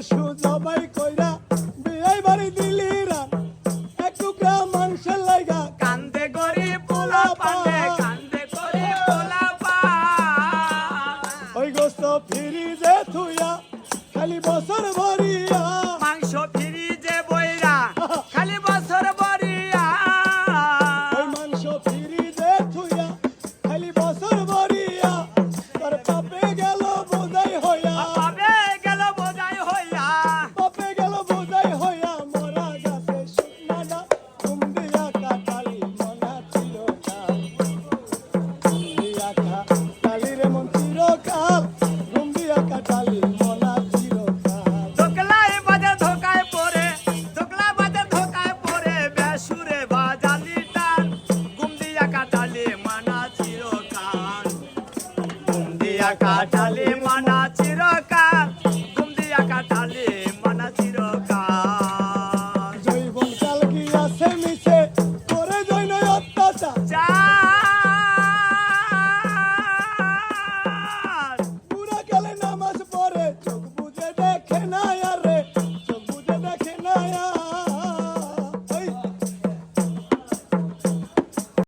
পশু জবাই কইরা বিয়ে বাড়ি দিলি রান এক টুকরা মানুষের লাইগা কান্দে গরিব পোলা পানে কান্দে গরিব পোলা পা ওই গোস্ত ফিরি যে থুইয়া খালি বছর ভরি